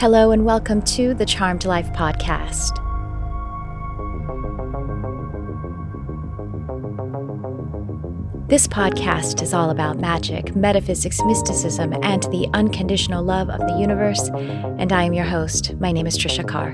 Hello and welcome to the Charmed Life podcast. This podcast is all about magic, metaphysics, mysticism, and the unconditional love of the universe, and I am your host. My name is Tricia Carr.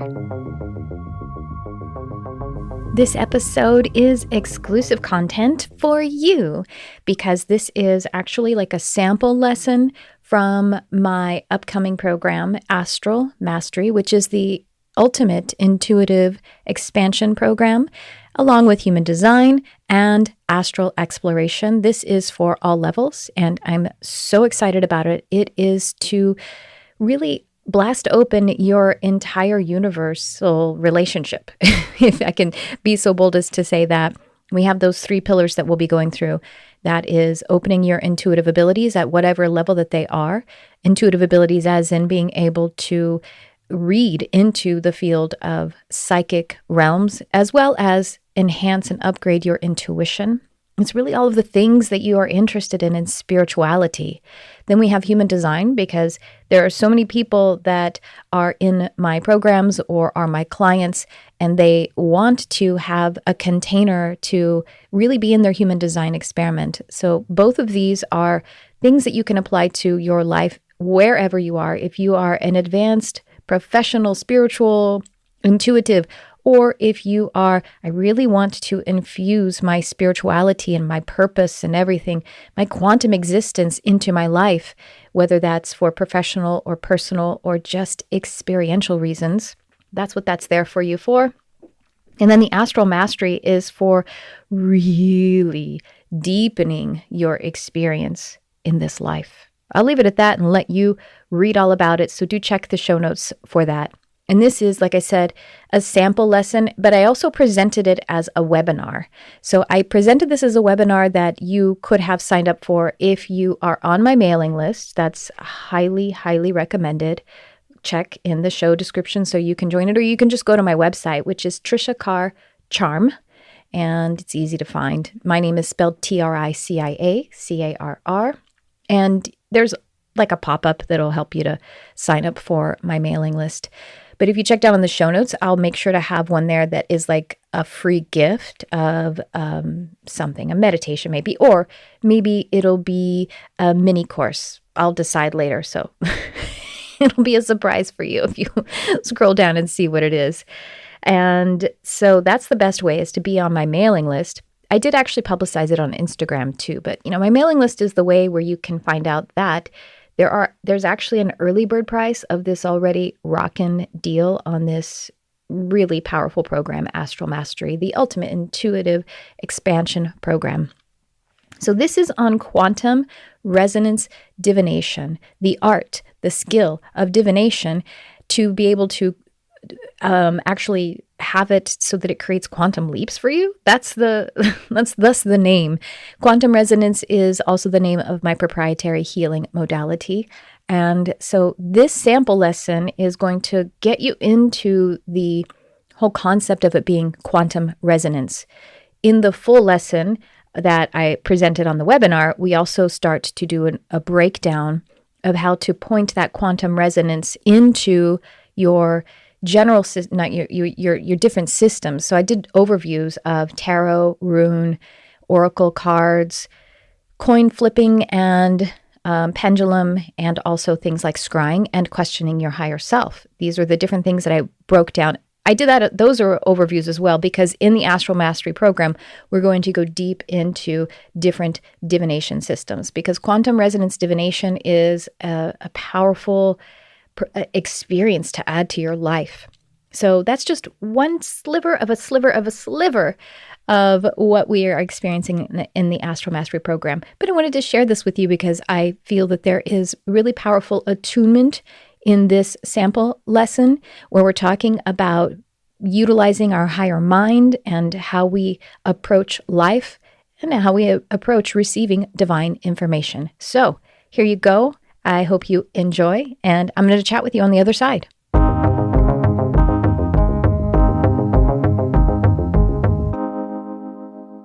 This episode is exclusive content for you because this is actually like a sample lesson from my upcoming program, Astral Mastery, which is the ultimate intuitive expansion program, along with human design and astral exploration. This is for all levels, and I'm so excited about it. It is to really blast open your entire universal relationship, if I can be so bold as to say that. We have those 3 pillars that we'll be going through. That is opening your intuitive abilities at whatever level that they are. Intuitive abilities as in being able to read into the field of psychic realms, as well as enhance and upgrade your intuition. It's really all of the things that you are interested in spirituality. Then we have human design, because there are so many people that are in my programs or are my clients, and they want to have a container to really be in their human design experiment. So both of these are things that you can apply to your life wherever you are. If you are an advanced, professional, spiritual, intuitive, or if you are, I really want to infuse my spirituality and my purpose and everything, my quantum existence into my life, whether that's for professional or personal or just experiential reasons, that's what that's there for you for. And then the Astral Mastery is for really deepening your experience in this life. I'll leave it at that and let you read all about it. So do check the show notes for that. And this is, like I said, a sample lesson, but I also presented it as a webinar. So I presented this as a webinar that you could have signed up for if you are on my mailing list. That's highly, highly recommended. Check in the show description so you can join it, or you can just go to my website, which is Tricia Carr Charm, and it's easy to find. My name is spelled Triciacarr, and there's like a pop-up that'll help you to sign up for my mailing list. But if you check down in the show notes, I'll make sure to have one there that is like a free gift of something, a meditation maybe, or maybe it'll be a mini course. I'll decide later. So it'll be a surprise for you if you scroll down and see what it is. And so that's the best way, is to be on my mailing list. I did actually publicize it on Instagram too, but my mailing list is the way where you can find out that there's actually an early bird price of this already rockin' deal on this really powerful program, Astral Mastery, the ultimate intuitive expansion program. So this is on quantum resonance divination, the art, the skill of divination, to be able to actually have it so that it creates quantum leaps for you. That's thus the name. Quantum resonance is also the name of my proprietary healing modality. And so this sample lesson is going to get you into the whole concept of it being quantum resonance. In the full lesson that I presented on the webinar, we also start to do a breakdown of how to point that quantum resonance into your general, not your different systems. So I did overviews of tarot, rune, oracle cards, coin flipping, and pendulum, and also things like scrying and questioning your higher self. These are the different things that I broke down. I did that. Those are overviews as well, because in the Astral Mastery program, we're going to go deep into different divination systems, because quantum resonance divination is a powerful experience to add to your life. So that's just one sliver of a sliver of a sliver of what we are experiencing in the Astral Mastery program. But I wanted to share this with you because I feel that there is really powerful attunement in this sample lesson, where we're talking about utilizing our higher mind and how we approach life and how we approach receiving divine information. So here you go. I hope you enjoy, and I'm going to chat with you on the other side.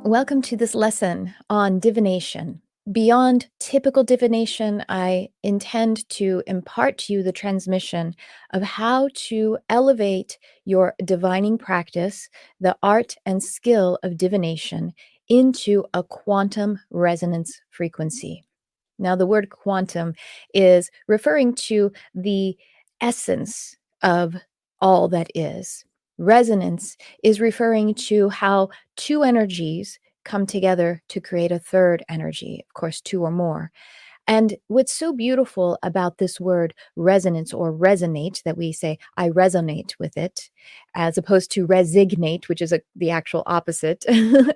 Welcome to this lesson on divination. Beyond typical divination, I intend to impart to you the transmission of how to elevate your divining practice, the art and skill of divination, into a quantum resonance frequency. Now, the word quantum is referring to the essence of all that is. Resonance is referring to how two energies come together to create a third energy, of course, two or more. And what's so beautiful about this word resonance or resonate, that we say, I resonate with it, as opposed to resignate, which is the actual opposite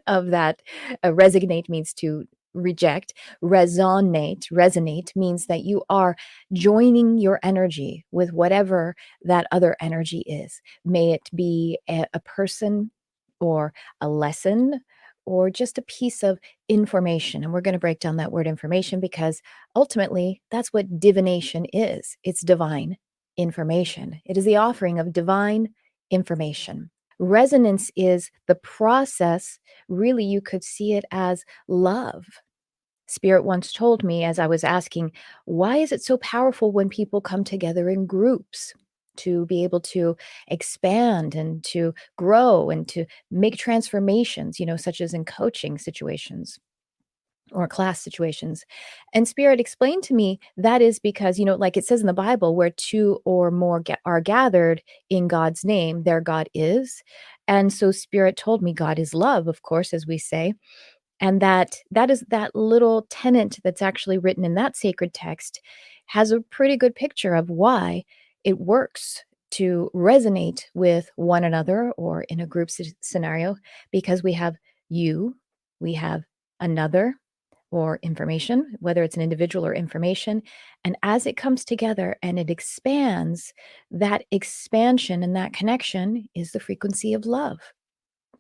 of that. Resignate means to reject. Resonate means that you are joining your energy with whatever that other energy is. May it be a person or a lesson or just a piece of information. And we're going to break down that word information because ultimately, that's what divination is. It's divine information. It is the offering of divine information. Resonance is the process. Really, you could see it as love. Spirit once told me, as I was asking, why is it so powerful when people come together in groups to be able to expand and to grow and to make transformations, such as in coaching situations or class situations. And Spirit explained to me that is because, like it says in the Bible, where two or more are gathered in God's name, there God is. And so Spirit told me God is love, of course, as we say. And that is that little tenet that's actually written in that sacred text has a pretty good picture of why it works to resonate with one another or in a group scenario, because we have you, we have another, or information, whether it's an individual or information. And as it comes together and it expands, that expansion and that connection is the frequency of love.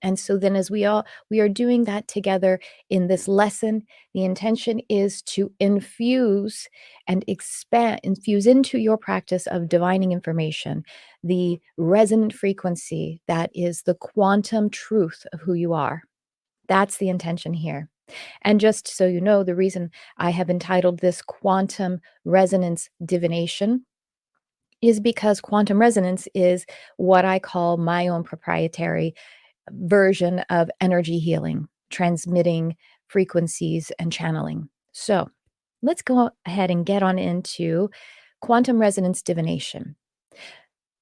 And so then as we are doing that together in this lesson, the intention is to infuse and infuse into your practice of divining information the resonant frequency that is the quantum truth of who you are. That's the intention here. And just so you know, the reason I have entitled this Quantum Resonance Divination is because quantum resonance is what I call my own proprietary version of energy healing, transmitting frequencies and channeling. So let's go ahead and get on into quantum resonance divination.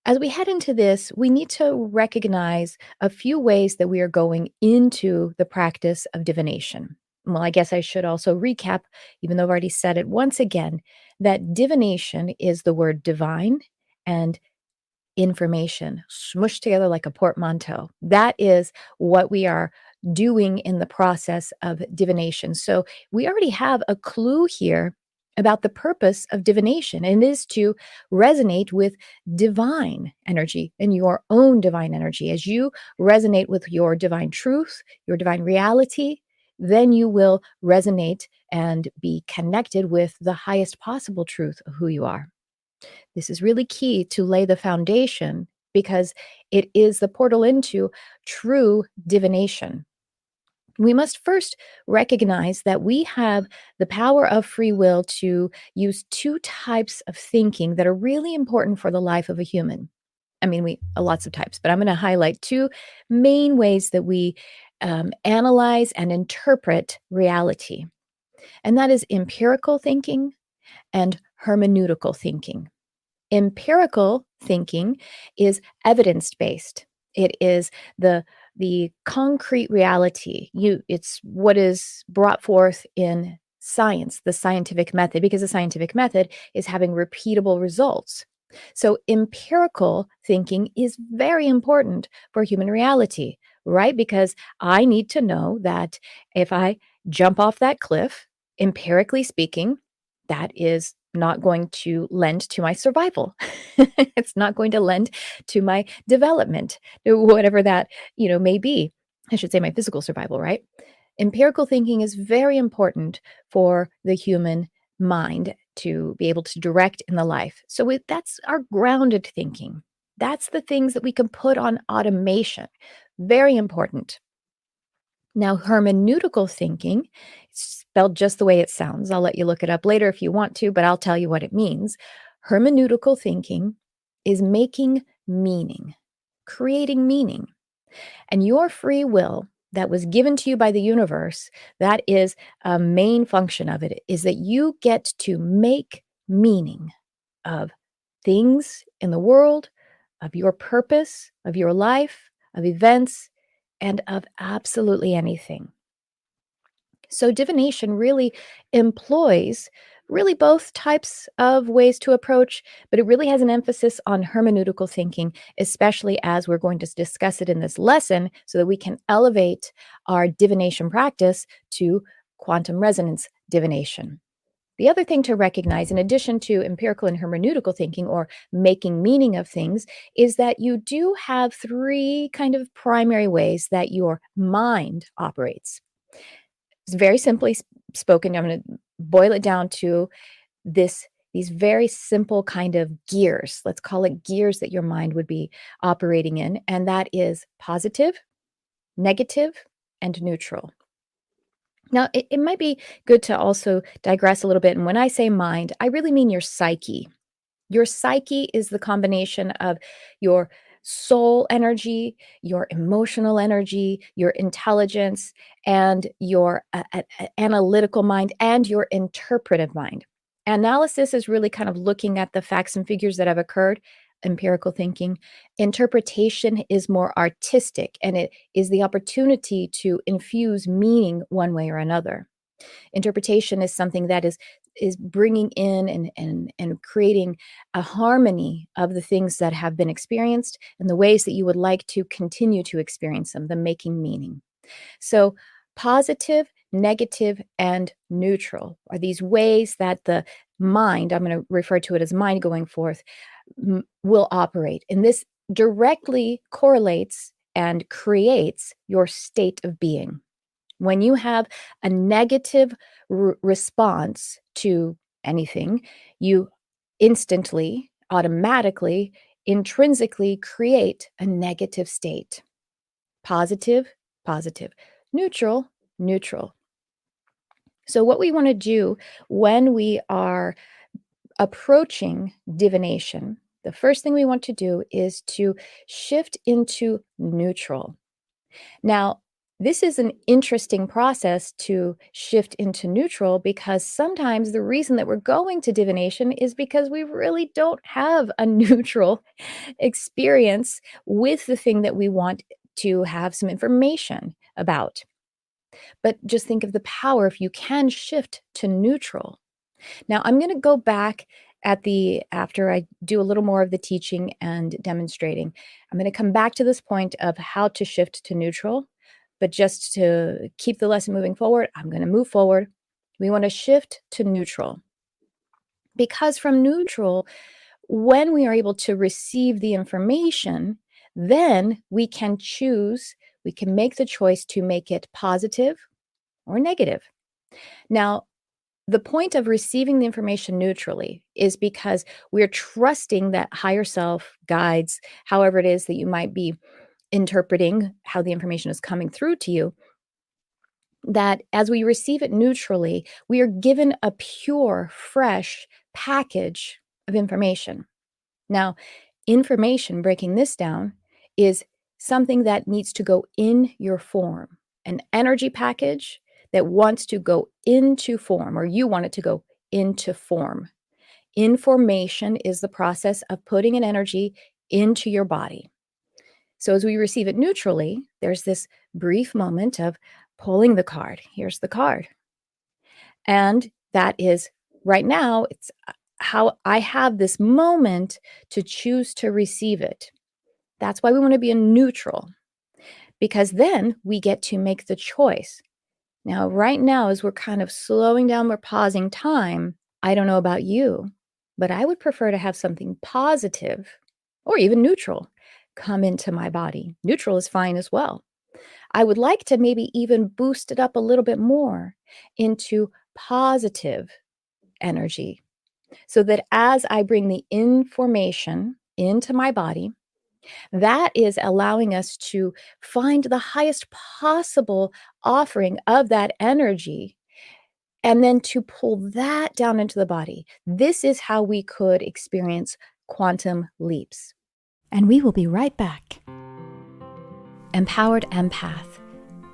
As we head into this, we need to recognize a few ways that we are going into the practice of divination. Well, I guess I should also recap, even though I've already said it once again, that divination is the word divine and information smushed together like a portmanteau. That is what we are doing in the process of divination. So we already have a clue here about the purpose of divination, and it is to resonate with divine energy and your own divine energy. As you resonate with your divine truth, your divine reality, then you will resonate and be connected with the highest possible truth of who you are. This is really key to lay the foundation because it is the portal into true divination. We must first recognize that we have the power of free will to use two types of thinking that are really important for the life of a human. I mean, we lots of types, but I'm going to highlight two main ways that we analyze and interpret reality, and that is empirical thinking and hermeneutical thinking. Empirical thinking is evidence-based. It is the concrete reality. It's what is brought forth in science, the scientific method, because the scientific method is having repeatable results. So empirical thinking is very important for human reality, right? Because I need to know that if I jump off that cliff, empirically speaking, that is not going to lend to my survival. It's not going to lend to my development, whatever that, may be. I should say my physical survival, right? Empirical thinking is very important for the human mind to be able to direct in the life. So that's our grounded thinking. That's the things that we can put on automation. Very important. Now, hermeneutical thinking, it's spelled just the way it sounds. I'll let you look it up later if you want to, but I'll tell you what it means. Hermeneutical thinking is making meaning, creating meaning. And your free will that was given to you by the universe, that is a main function of it, is that you get to make meaning of things in the world, of your purpose, of your life, of events, and of absolutely anything. So divination really employs really both types of ways to approach, but it really has an emphasis on hermeneutical thinking, especially as we're going to discuss it in this lesson so that we can elevate our divination practice to quantum resonance divination. The other thing to recognize, in addition to empirical and hermeneutical thinking or making meaning of things, is that you do have three kind of primary ways that your mind operates. It's very simply spoken. I'm going to boil it down to these very simple kind of gears. Let's call it gears that your mind would be operating in, and that is positive, negative, and neutral. Now, it might be good to also digress a little bit. And when I say mind, I really mean your psyche. Your psyche is the combination of your soul energy, your emotional energy, your intelligence, and your analytical mind, and your interpretive mind. Analysis is really kind of looking at the facts and figures that have occurred, empirical thinking. Interpretation is more artistic, and it is the opportunity to infuse meaning one way or another. Interpretation is something that is bringing in and creating a harmony of the things that have been experienced and the ways that you would like to continue to experience them, the making meaning. So positive, negative, and neutral are these ways that the mind, I'm going to refer to it as mind going forth, will operate. And this directly correlates and creates your state of being. When you have a negative response to anything, you instantly, automatically, intrinsically create a negative state. Positive, positive. Neutral, neutral. So, what we want to do when we are approaching divination, the first thing we want to do is to shift into neutral. Now, this is an interesting process to shift into neutral because sometimes the reason that we're going to divination is because we really don't have a neutral experience with the thing that we want to have some information about. But just think of the power if you can shift to neutral. Now, I'm going to go back after I do a little more of the teaching and demonstrating. I'm going to come back to this point of how to shift to neutral, but just to keep the lesson moving forward, I'm going to move forward. We want to shift to neutral because from neutral, when we are able to receive the information, then we can make the choice to make it positive or negative. Now, the point of receiving the information neutrally is because we're trusting that higher self guides, however it is that you might be interpreting how the information is coming through to you, that as we receive it neutrally, we are given a pure, fresh package of information. Now, information, breaking this down, is something that needs to go in your form, an energy package that wants to go into form, or you want it to go into form. Information is the process of putting an energy into your body. So as we receive it neutrally, there's this brief moment of pulling the card. Here's the card. And that is right now, it's how I have this moment to choose to receive it. That's why we want to be in neutral, because then we get to make the choice. Now, right now, as we're kind of slowing down, we're pausing time. I don't know about you, but I would prefer to have something positive or even neutral come into my body. Neutral is fine as well. I would like to maybe even boost it up a little bit more into positive energy so that as I bring the information into my body, That is allowing us to find the highest possible offering of that energy and then to pull that down into the body. This is how we could experience quantum leaps. And we will be right back. Empowered Empath.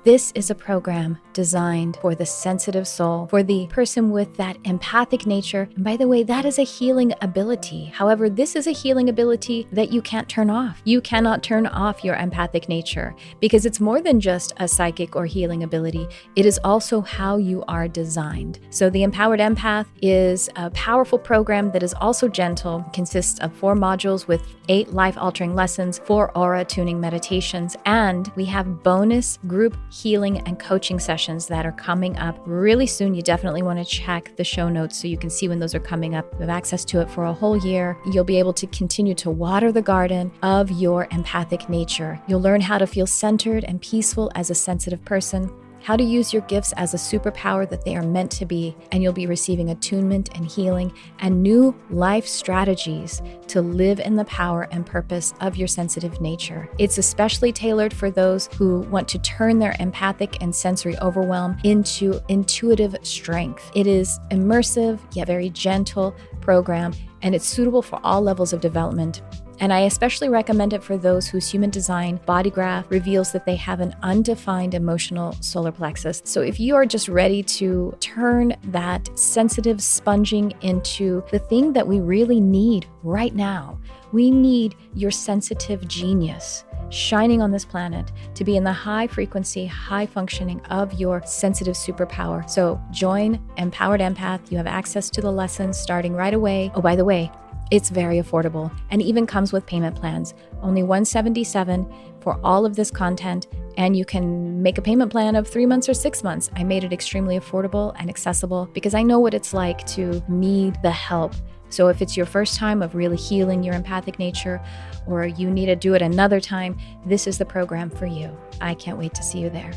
This is a program designed for the sensitive soul, for the person with that empathic nature. And by the way, that is a healing ability. However, this is a healing ability that you can't turn off. You cannot turn off your empathic nature because it's more than just a psychic or healing ability. It is also how you are designed. So the Empowered Empath is a powerful program that is also gentle, consists of 4 modules with 8 life-altering lessons, 4 aura tuning meditations, and we have bonus group healing and coaching sessions that are coming up really soon. You definitely want to check the show notes so you can see when those are coming up. You have access to it for a whole year. You'll be able to continue to water the garden of your empathic nature. You'll learn how to feel centered and peaceful as a sensitive person, how to use your gifts as a superpower that they are meant to be, and you'll be receiving attunement and healing and new life strategies to live in the power and purpose of your sensitive nature. It's especially tailored for those who want to turn their empathic and sensory overwhelm into intuitive strength. It is immersive yet very gentle program, and it's suitable for all levels of development. And I especially recommend it for those whose human design body graph reveals that they have an undefined emotional solar plexus. So if you are just ready to turn that sensitive sponging into the thing that we really need right now, we need your sensitive genius shining on this planet to be in the high frequency, high functioning of your sensitive superpower. So join Empowered Empath. You have access to the lessons starting right away. Oh, by the way, it's very affordable and even comes with payment plans. Only $177 for all of this content, and you can make a payment plan of 3 months or 6 months. I made it extremely affordable and accessible because I know what it's like to need the help. So if it's your first time of really healing your empathic nature, or you need to do it another time, this is the program for you. I can't wait to see you there.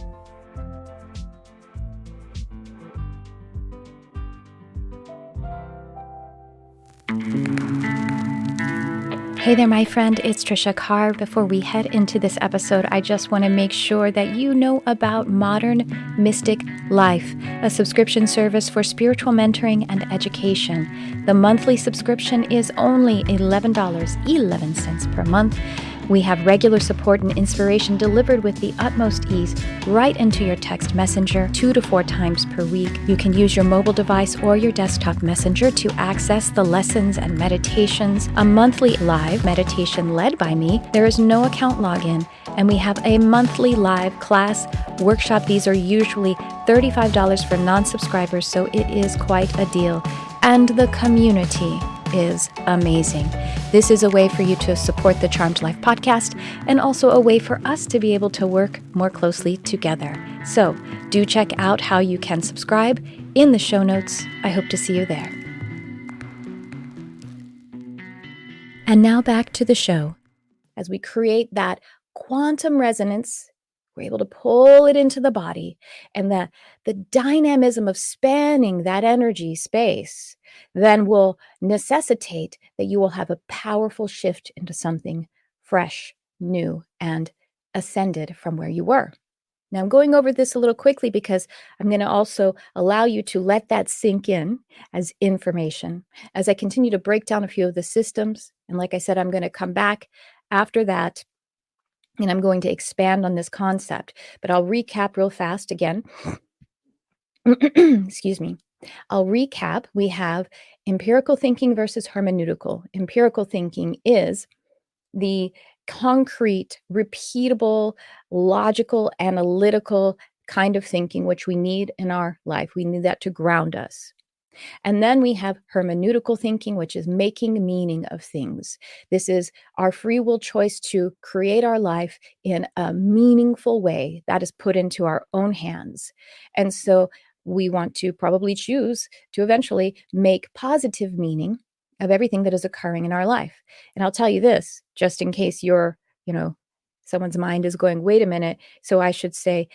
Hey there, my friend, it's Tricia Carr. Before we head into this episode, I just want to make sure that you know about Modern Mystic Life, a subscription service for spiritual mentoring and education. The monthly subscription is only $11.11 per month. We have regular support and inspiration delivered with the utmost ease right into your text messenger 2 to 4 times per week. You can use your mobile device or your desktop messenger to access the lessons and meditations. A monthly live meditation led by me. There is no account login, and we have a monthly live class workshop. These are usually $35 for non-subscribers, so it is quite a deal. And the community is amazing. This is a way for you to support the Charmed Life podcast and also a way for us to be able to work more closely together. So do check out how you can subscribe in the show notes. I hope to see you there. And now back to the show. As we create that quantum resonance, we're able to pull it into the body, and the dynamism of spanning that energy space then will necessitate that you will have a powerful shift into something fresh, new, and ascended from where you were. Now, I'm going over this a little quickly because I'm going to also allow you to let that sink in as information as I continue to break down a few of the systems. And like I said, I'm going to come back after that, and I'm going to expand on this concept, but I'll recap real fast again. Excuse me. I'll recap. We have empirical thinking versus hermeneutical. Empirical thinking is the concrete, repeatable, logical, analytical kind of thinking which we need in our life. We need that to ground us. And then we have hermeneutical thinking, which is making meaning of things. This is our free will choice to create our life in a meaningful way that is put into our own hands. And so we want to probably choose to eventually make positive meaning of everything that is occurring in our life. And I'll tell you this, just in case you're, someone's mind is going, wait a minute, so I should say,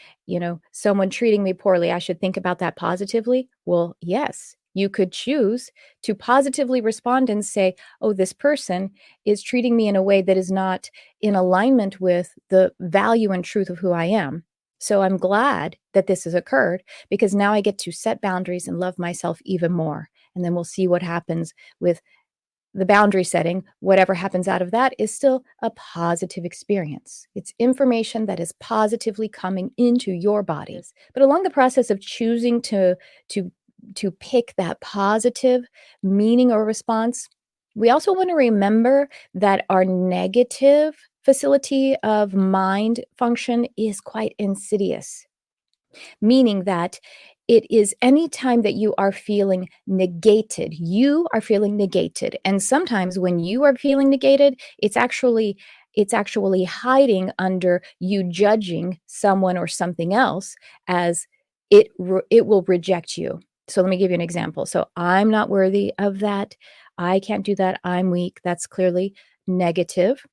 someone treating me poorly, I should think about that positively. Well, yes, You could choose to positively respond and say, oh, this person is treating me in a way that is not in alignment with the value and truth of who I am. So I'm glad that this has occurred because now I get to set boundaries and love myself even more. And then we'll see what happens with the boundary setting. Whatever happens out of that is still a positive experience. It's information that is positively coming into your body. But along the process of choosing to to pick that positive meaning or response, we also want to remember that our negative facility of mind function is quite insidious, meaning that it is any time that you are feeling negated, you are feeling negated. And sometimes when you are feeling negated, it's actually hiding under you judging someone or something else as it will reject you. So let me give you an example. So I'm not worthy of that. I can't do that. I'm weak. That's clearly negative.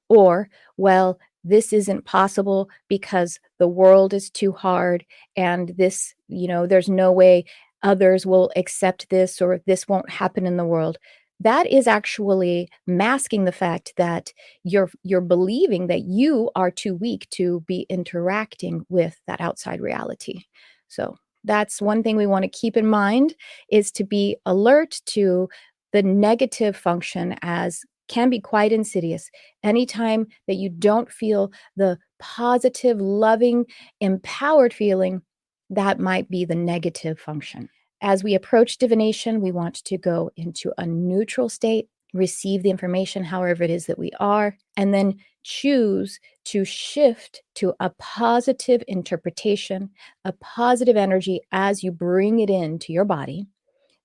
Or, well, this isn't possible because the world is too hard and this, there's no way others will accept this or this won't happen in the world. That is actually masking the fact that you're believing that you are too weak to be interacting with that outside reality. So that's one thing we want to keep in mind, is to be alert to the negative function, as can be quite insidious. Anytime that you don't feel the positive, loving, empowered feeling, that might be the negative function. As we approach divination, we want to go into a neutral state, receive the information however it is that we are, and then choose to shift to a positive interpretation, a positive energy as you bring it into your body.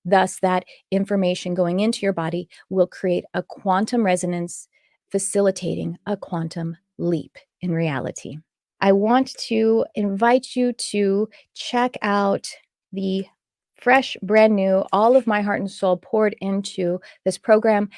Thus, that information going into your body will create a quantum resonance, facilitating a quantum leap in reality. I want to invite you to check out the fresh, brand new, all of my heart and soul poured into this program,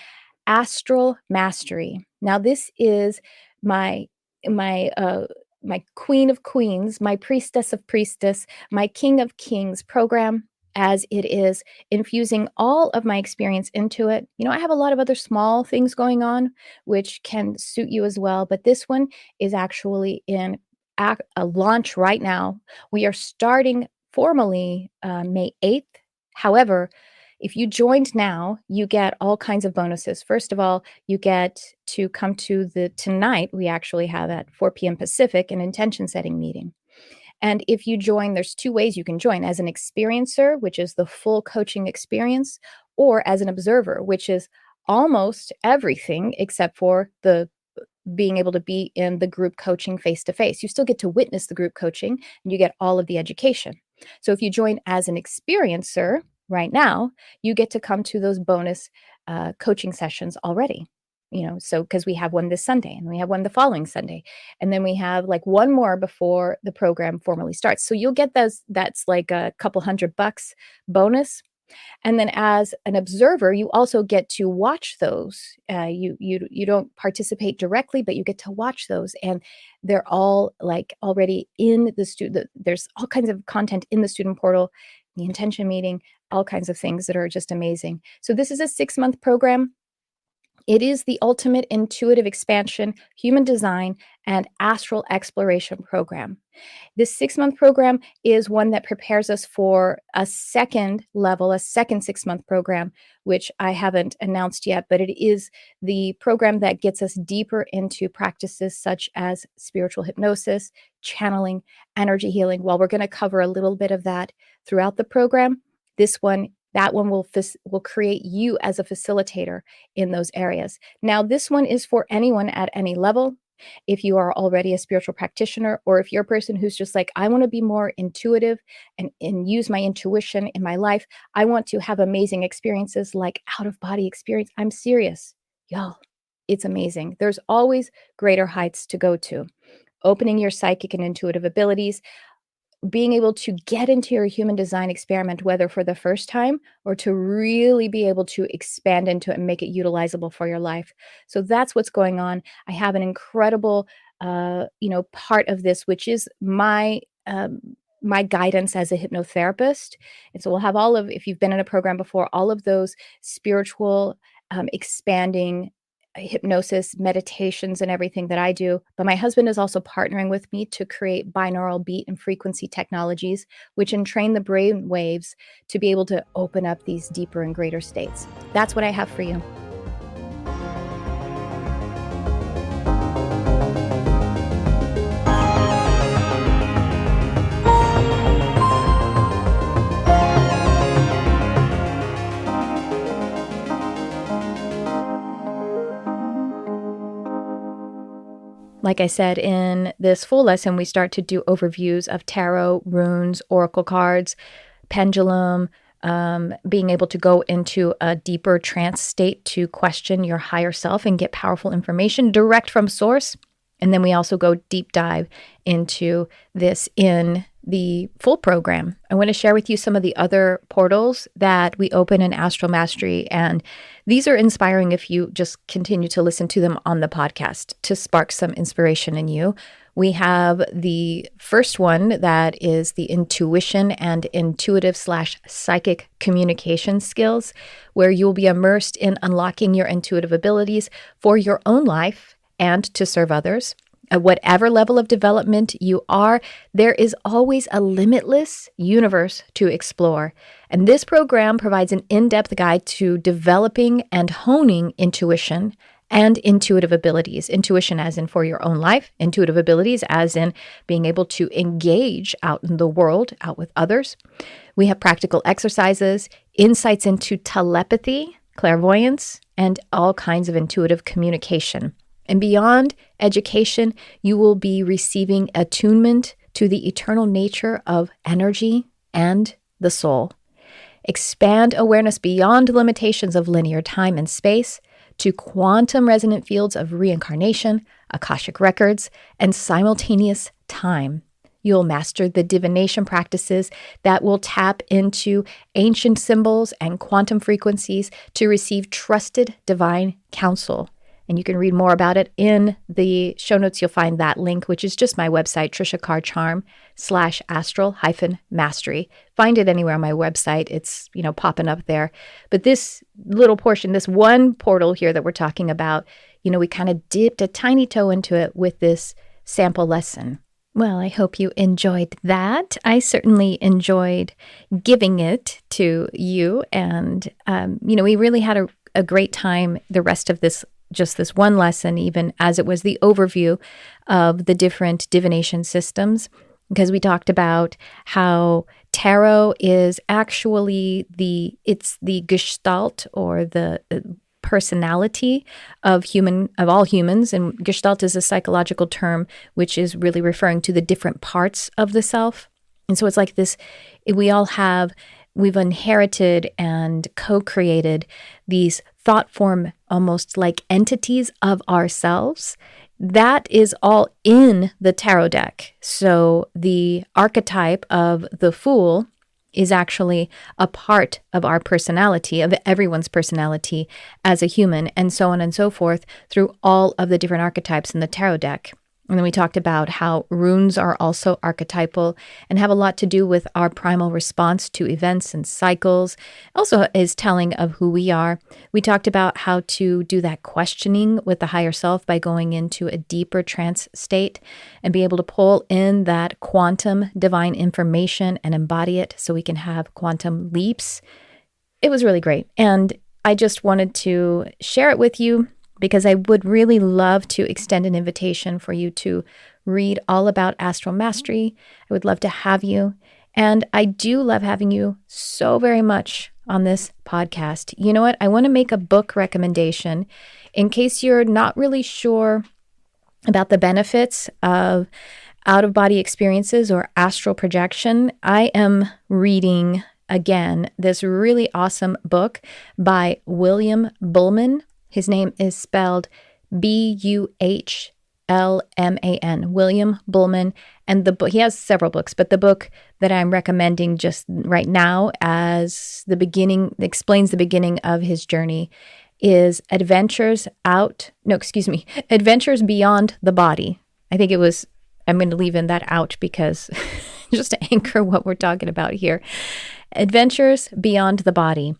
Astral Mastery. Now, this is my my uh my queen of queens, my priestess of priestess, my king of kings program, as it is infusing all of my experience into it. I have a lot of other small things going on which can suit you as well, but this one is actually in a launch right now. We are starting formally May 8th. However, if you joined now, you get all kinds of bonuses. First of all, you get to come to tonight, we actually have at 4 p.m. Pacific, an intention setting meeting. And if you join, there's two ways you can join: as an experiencer, which is the full coaching experience, or as an observer, which is almost everything except for the being able to be in the group coaching face to face. You still get to witness the group coaching and you get all of the education. So if you join as an experiencer right now, you get to come to those bonus coaching sessions already. So because we have one this Sunday and we have one the following Sunday, and then we have like one more before the program formally starts. So you'll get those. That's like a couple $100 bonus. And then as an observer, you also get to watch those. You don't participate directly, but you get to watch those. And they're all like already in the student. There's all kinds of content in the student portal, the intention meeting, all kinds of things that are just amazing. So this is a 6-month program. It is the ultimate intuitive expansion, human design, and astral exploration program. This 6-month program is one that prepares us for a second level, a second 6-month program, which I haven't announced yet, but it is the program that gets us deeper into practices such as spiritual hypnosis, channeling, energy healing. While we're going to cover a little bit of that throughout the program, that one will create you as a facilitator in those areas. Now, this one is for anyone at any level. If you are already a spiritual practitioner, or if you're a person who's just like, I want to be more intuitive and use my intuition in my life. I want to have amazing experiences like out-of-body experience. I'm serious, y'all. It's amazing. There's always greater heights to go to. Opening your psychic and intuitive abilities, being able to get into your human design experiment, whether for the first time or to really be able to expand into it and make it utilizable for your life. So that's what's going on. I have an incredible, part of this, which is my my guidance as a hypnotherapist. And so we'll have all of, if you've been in a program before, all of those spiritual, expanding hypnosis, meditations, and everything that I do. But my husband is also partnering with me to create binaural beat and frequency technologies, which entrain the brain waves to be able to open up these deeper and greater states. That's what I have for you. Like I said, in this full lesson, we start to do overviews of tarot, runes, oracle cards, pendulum, being able to go into a deeper trance state to question your higher self and get powerful information direct from source. And then we also go deep dive into this in the full program. I want to share with you some of the other portals that we open in Astral Mastery. And these are inspiring if you just continue to listen to them on the podcast to spark some inspiration in you. We have the first one that is the intuition and intuitive/psychic communication skills, where you'll be immersed in unlocking your intuitive abilities for your own life and to serve others. At whatever level of development you are, there is always a limitless universe to explore. And this program provides an in-depth guide to developing and honing intuition and intuitive abilities. Intuition as in for your own life, intuitive abilities as in being able to engage out in the world, out with others. We have practical exercises, insights into telepathy, clairvoyance, and all kinds of intuitive communication. And beyond education, you will be receiving attunement to the eternal nature of energy and the soul. Expand awareness beyond limitations of linear time and space to quantum resonant fields of reincarnation, Akashic records, and simultaneous time. You'll master the divination practices that will tap into ancient symbols and quantum frequencies to receive trusted divine counsel. And you can read more about it in the show notes. You'll find that link, which is just my website, Tricia Carr Charm /astral-mastery. Find it anywhere on my website. It's, popping up there. But this little portion, this one portal here that we're talking about, we kind of dipped a tiny toe into it with this sample lesson. Well, I hope you enjoyed that. I certainly enjoyed giving it to you. And, we really had a great time the rest of this one lesson, even as it was the overview of the different divination systems, because we talked about how tarot is actually the gestalt or the personality of all humans. And gestalt is a psychological term, which is really referring to the different parts of the self. And so it's like this, we've inherited and co-created these thought form, almost like entities of ourselves. That is all in the tarot deck. So the archetype of the Fool is actually a part of our personality, of everyone's personality as a human, and so on and so forth through all of the different archetypes in the tarot deck. And then we talked about how runes are also archetypal and have a lot to do with our primal response to events and cycles. Also is telling of who we are. We talked about how to do that questioning with the higher self by going into a deeper trance state and be able to pull in that quantum divine information and embody it so we can have quantum leaps. It was really great. And I just wanted to share it with you, because I would really love to extend an invitation for you to read all about Astral Mastery. I would love to have you. And I do love having you so very much on this podcast. You know what? I want to make a book recommendation in case you're not really sure about the benefits of out-of-body experiences or astral projection. I am reading, again, this really awesome book by William Buhlman. His name is spelled Buhlman, William Buhlman. And the book, he has several books, but the book that I'm recommending just right now as the beginning, explains the beginning of his journey, is Adventures Beyond the Body. I think I'm going to leave in that out because just to anchor what we're talking about here. Adventures Beyond the Body.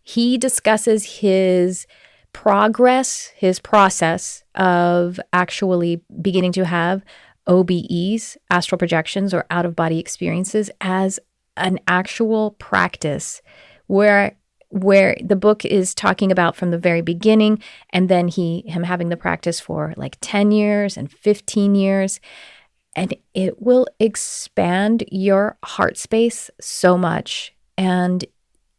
He discusses his progress, his process of actually beginning to have OBEs, astral projections, or out-of-body experiences as an actual practice where the book is talking about from the very beginning, and then him having the practice for like 10 years and 15 years. And it will expand your heart space so much. And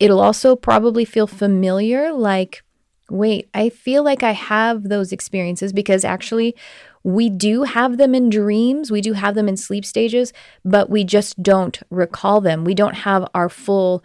it'll also probably feel familiar, like, wait, I feel like I have those experiences, because actually we do have them in dreams. We do have them in sleep stages, but we just don't recall them. We don't have our full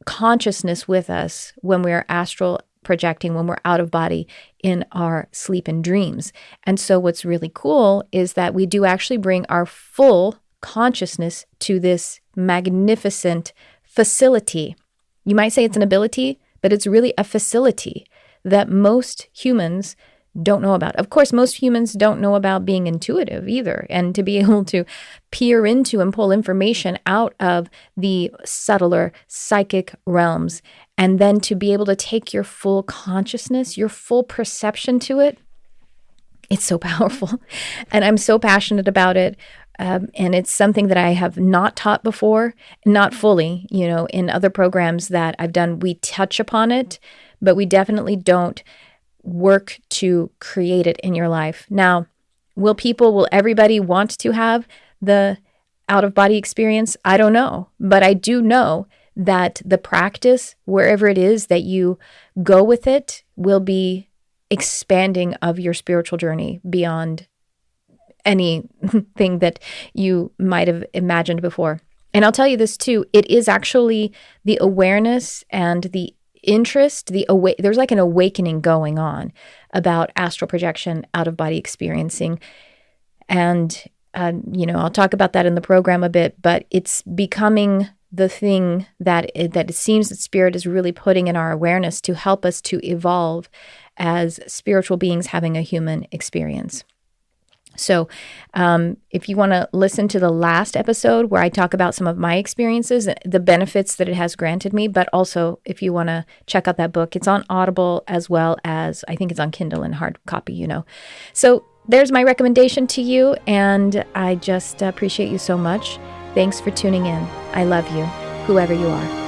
consciousness with us when we're astral projecting, when we're out of body in our sleep and dreams. And so what's really cool is that we do actually bring our full consciousness to this magnificent facility. You might say it's an ability, but it's really a facility that most humans don't know about. Of course, most humans don't know about being intuitive either. And to be able to peer into and pull information out of the subtler psychic realms, and then to be able to take your full consciousness, your full perception to it, it's so powerful. And I'm so passionate about it. And it's something that I have not taught before, not fully. In other programs that I've done, we touch upon it, but we definitely don't work to create it in your life. Now, will everybody want to have the out-of-body experience? I don't know. But I do know that the practice, wherever it is that you go with it, will be expanding of your spiritual journey beyond anything that you might have imagined before. And I'll tell you this too, it is actually the awareness and the interest, there's like an awakening going on about astral projection, out-of-body experiencing. And, I'll talk about that in the program a bit, but it's becoming the thing that it seems that Spirit is really putting in our awareness to help us to evolve as spiritual beings having a human experience. So if you want to listen to the last episode where I talk about some of my experiences, the benefits that it has granted me, but also if you want to check out that book, it's on Audible as well as I think it's on Kindle and hard copy, So there's my recommendation to you, and I just appreciate you so much. Thanks for tuning in. I love you, whoever you are.